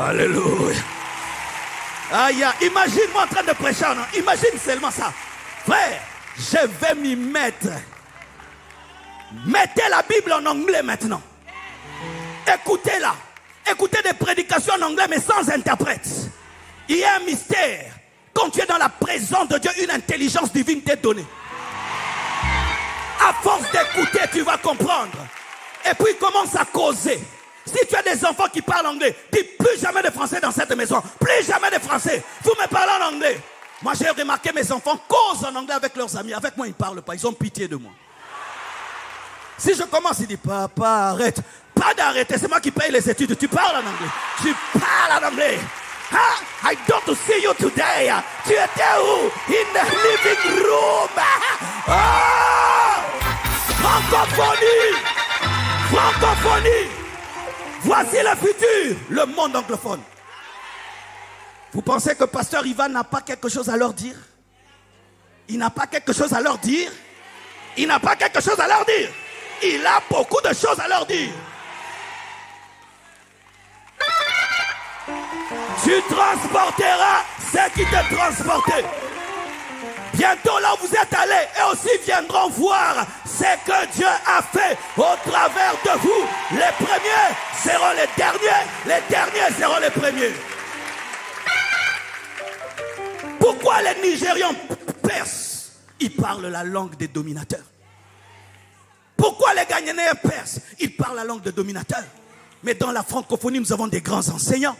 Alléluia. Aïe, imagine-moi en train de prêcher. Non? Imagine seulement ça. Frère, je vais m'y mettre. Mettez la Bible en anglais maintenant. Écoutez-la. Écoutez des prédications en anglais mais sans interprète. Il y a un mystère. Quand tu es dans la présence de Dieu, une intelligence divine t'est donnée. À force d'écouter, tu vas comprendre. Et puis commence à causer. Si tu as des enfants qui parlent anglais, dis plus jamais de français dans cette maison. Plus jamais de français. Vous me parlez en anglais. Moi j'ai remarqué mes enfants causent en anglais avec leurs amis. Avec moi ils ne parlent pas. Ils ont pitié de moi. Si je commence, il dit papa arrête. Pas d'arrêter, c'est moi qui paye les études. Tu parles en anglais. Tu parles en anglais. Huh? I don't see you today. Tu étais où? In the living room. Oh! Francophonie. Francophonie. Voici le futur, le monde anglophone. Vous pensez que Pasteur Ivan n'a pas quelque chose à leur dire? Il n'a pas quelque chose à leur dire? Il n'a pas quelque chose à leur dire? Il a beaucoup de choses à leur dire. Tu transporteras ce qui te transportait. Bientôt là où vous êtes allés, et aussi viendront voir ce que Dieu a fait au travers de vous. Les premiers seront les derniers seront les premiers. Pourquoi les Nigérians percent? Ils parlent la langue des dominateurs. Pourquoi les Ghanéens percent? Ils parlent la langue des dominateurs. Mais dans la francophonie, nous avons des grands enseignants.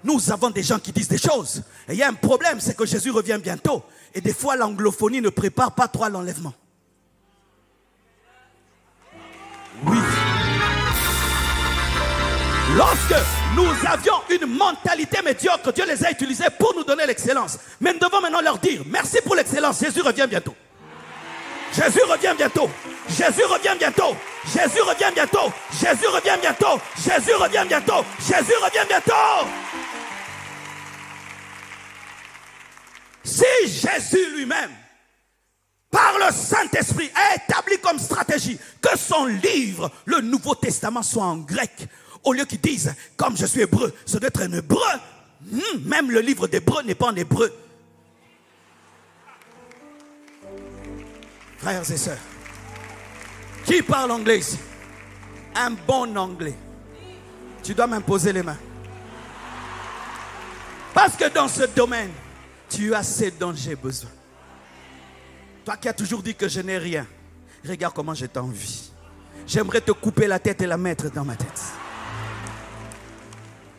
Nous avons des gens qui disent des choses. Et il y a un problème, c'est que Jésus revient bientôt. Et des fois, l'anglophonie ne prépare pas trop à l'enlèvement. Oui. Lorsque nous avions une mentalité médiocre, Dieu les a utilisés pour nous donner l'excellence. Mais nous devons maintenant leur dire, merci pour l'excellence, Jésus revient bientôt. Jésus revient bientôt. Jésus revient bientôt. Jésus revient bientôt. Jésus revient bientôt. Jésus revient bientôt. Jésus revient bientôt. Si Jésus lui-même, par le Saint-Esprit, a établi comme stratégie que son livre, le Nouveau Testament, soit en grec, au lieu qu'ils disent, comme je suis hébreu, ça doit être un hébreu. Même le livre d'hébreu n'est pas en hébreu. Frères et sœurs, qui parle anglais ici? Un bon anglais. Tu dois m'imposer les mains. Parce que dans ce domaine, tu as ce dont j'ai besoin. Toi qui as toujours dit que je n'ai rien, regarde comment je t'envie. J'aimerais te couper la tête et la mettre dans ma tête.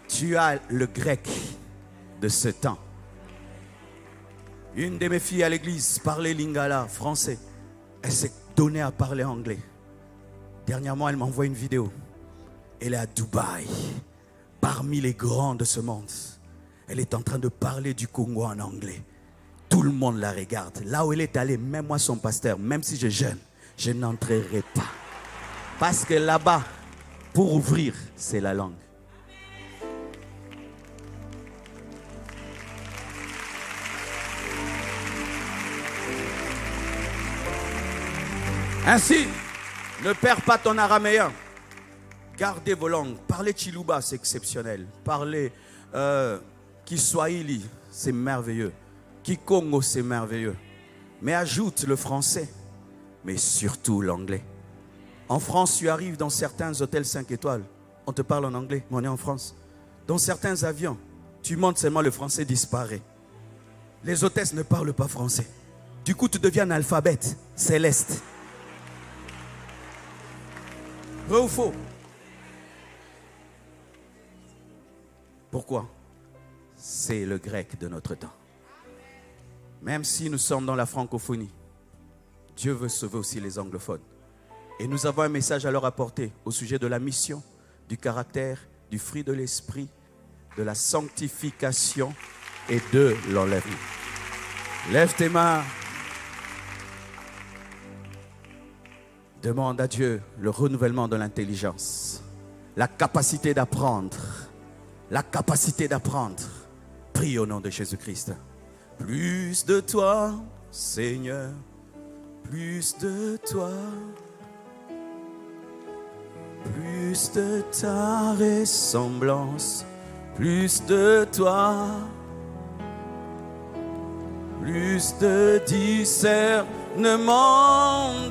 Tu as le grec de ce temps. Une de mes filles à l'église parlait lingala, français. Elle s'est donnée à parler anglais. Dernièrement, elle m'envoie une vidéo. Elle est à Dubaï, parmi les grands de ce monde. Elle est en train de parler du Congo en anglais. Tout le monde la regarde. Là où elle est allée, même moi son pasteur, même si je jeûne, je n'entrerai pas. Parce que là-bas, pour ouvrir, c'est la langue. Ainsi, ne perds pas ton araméen. Gardez vos langues. Parlez Chiluba, c'est exceptionnel. Parlez Kiswahili, c'est merveilleux. Kikongo, c'est merveilleux. Mais ajoute le français, mais surtout l'anglais. En France, tu arrives dans certains hôtels 5 étoiles, on te parle en anglais, mais on est en France. Dans certains avions, tu montes seulement, le français disparaît. Les hôtesses ne parlent pas français. Du coup, tu deviens un alphabète céleste. Vrai ou faux? Pourquoi? C'est le grec de notre temps. Même si nous sommes dans la francophonie, Dieu veut sauver aussi les anglophones. Et nous avons un message à leur apporter au sujet de la mission, du caractère, du fruit de l'esprit, de la sanctification et de l'enlèvement. Lève tes mains. Demande à Dieu le renouvellement de l'intelligence, la capacité d'apprendre. La capacité d'apprendre. Prie au nom de Jésus-Christ. Plus de toi, Seigneur, plus de toi, plus de ta ressemblance, plus de toi, plus de discernement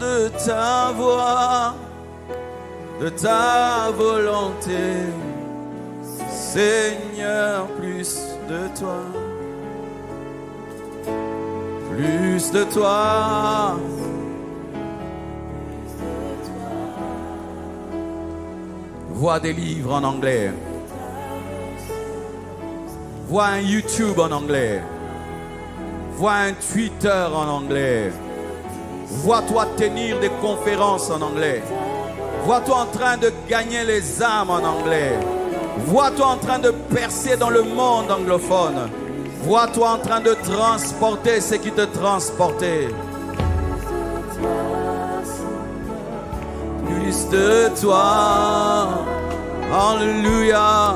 de ta voix, de ta volonté, Seigneur, plus de toi, plus de toi. Vois des livres en anglais. Vois un YouTube en anglais. Vois un Twitter en anglais. Vois-toi tenir des conférences en anglais. Vois-toi en train de gagner les âmes en anglais. Vois-toi en train de percer dans le monde anglophone. Vois-toi en train de transporter ce qui te transportait. Plus de toi, alléluia.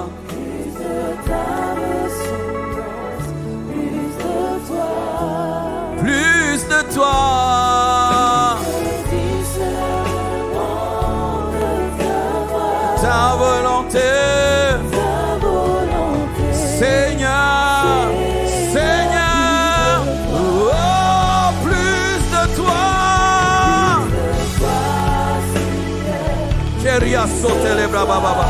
Plus de toi, ta volonté, Seigneur, Seigneur, oh, plus de toi. Kéria sauter les bras, baba.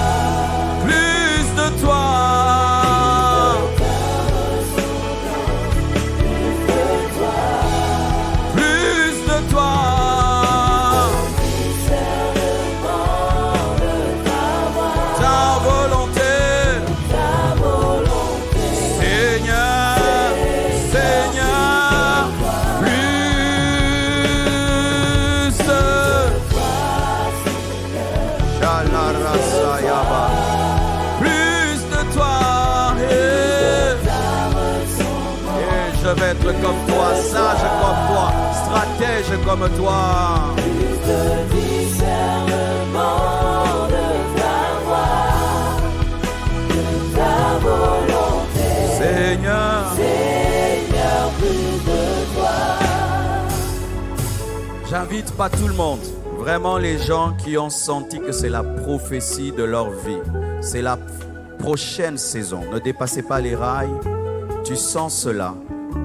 Plus de toi. Je vais être comme toi, sage comme toi, stratège comme toi. Plus de discernement de ta voix, de ta volonté. Seigneur, Seigneur, plus de toi. J'invite pas tout le monde, vraiment les gens qui ont senti que c'est la prophétie de leur vie. C'est la prochaine saison. Ne dépassez pas les rails. Tu sens cela.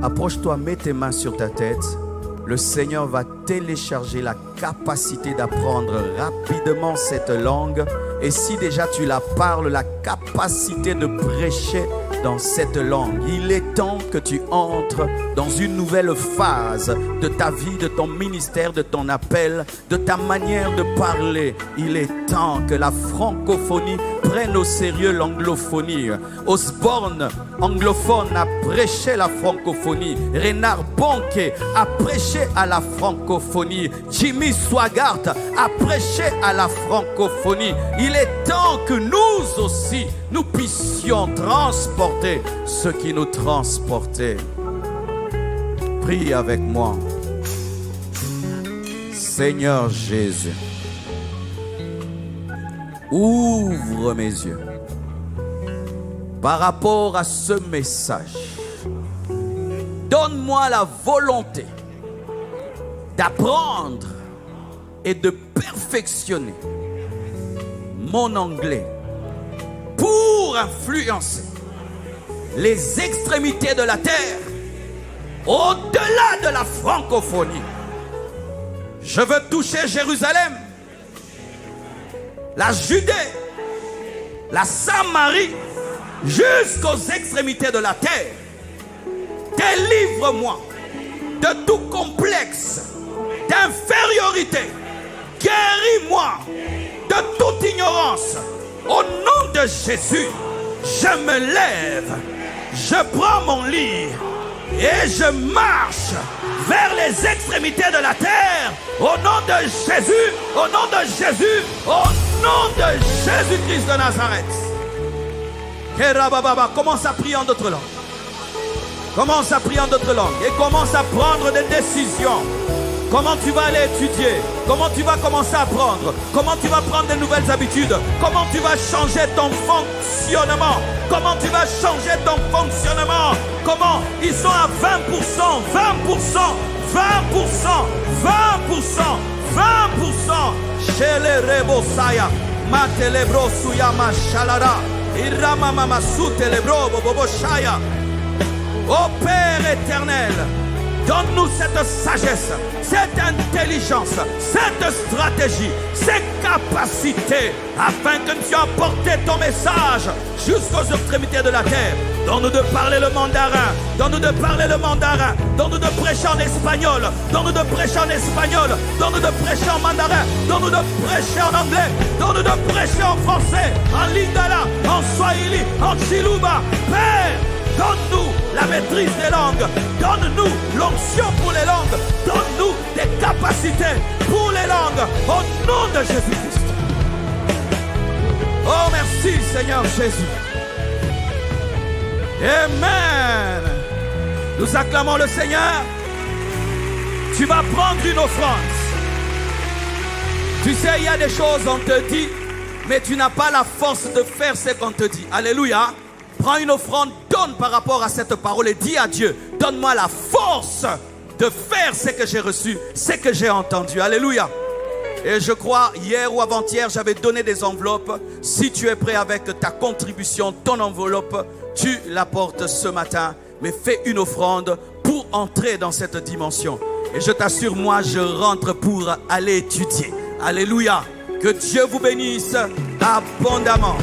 Approche-toi, mets tes mains sur ta tête. Le Seigneur va télécharger la capacité d'apprendre rapidement cette langue. Et si déjà tu la parles, la capacité de prêcher dans cette langue. Il est temps que tu entres dans une nouvelle phase de ta vie, de ton ministère, de ton appel, de ta manière de parler. Il est temps que la francophonie prenne au sérieux l'anglophonie. Osborne, anglophone, a prêché la francophonie. Renard Bonke a prêché à la francophonie. Jimmy Swaggart a prêché à la francophonie. Il est temps que nous aussi, nous puissions transporter ce qui nous transportait. Prie avec moi. Seigneur Jésus, ouvre mes yeux par rapport à ce message. Donne-moi la volonté d'apprendre et de perfectionner mon anglais pour influencer les extrémités de la terre au-delà de la francophonie. Je veux toucher Jérusalem, la Judée, la Samarie, jusqu'aux extrémités de la terre. Délivre-moi de tout complexe d'infériorité. Guéris-moi de toute ignorance. Au nom de Jésus, je me lève, je prends mon lit et je marche vers les extrémités de la terre. Au nom de Jésus, au nom de Jésus, au nom de Jésus-Christ de Nazareth. Commence à prier en d'autres langues. Commence à prier en d'autres langues et commence à prendre des décisions. Comment tu vas aller étudier? Comment tu vas commencer à apprendre? Comment tu vas prendre de nouvelles habitudes? Comment tu vas changer ton fonctionnement? Comment tu vas changer ton fonctionnement? Comment? Ils sont à 20%, 20%, 20%, 20%, 20%. Chez les Rebosaya, Matelebro Suyama Shalara. Ô Père éternel, donne-nous cette sagesse, cette intelligence, cette stratégie, ces capacités, afin que nous puissions apporter ton message jusqu'aux extrémités de la terre. Donne-nous de parler le mandarin, donne-nous de parler le mandarin, donne-nous de prêcher en espagnol, donne-nous de prêcher en espagnol, donne-nous de prêcher en mandarin, donne-nous de prêcher en anglais, donne-nous de prêcher en français, en lingala, en swahili, en chiluba. Père, donne-nous la maîtrise des langues. Donne-nous l'onction pour les langues. Donne-nous des capacités pour les langues. Au nom de Jésus-Christ. Oh, merci Seigneur Jésus. Amen. Nous acclamons le Seigneur. Tu vas prendre une offrande. Tu sais, il y a des choses, on te dit, mais tu n'as pas la force de faire ce qu'on te dit. Alléluia. Prends une offrande, donne par rapport à cette parole et dis à Dieu, donne-moi la force de faire ce que j'ai reçu, ce que j'ai entendu. Alléluia. Et je crois, hier ou avant-hier, j'avais donné des enveloppes. Si tu es prêt avec ta contribution, ton enveloppe, tu l'apportes ce matin. Mais fais une offrande pour entrer dans cette dimension. Et je t'assure, moi, je rentre pour aller étudier. Alléluia. Que Dieu vous bénisse abondamment.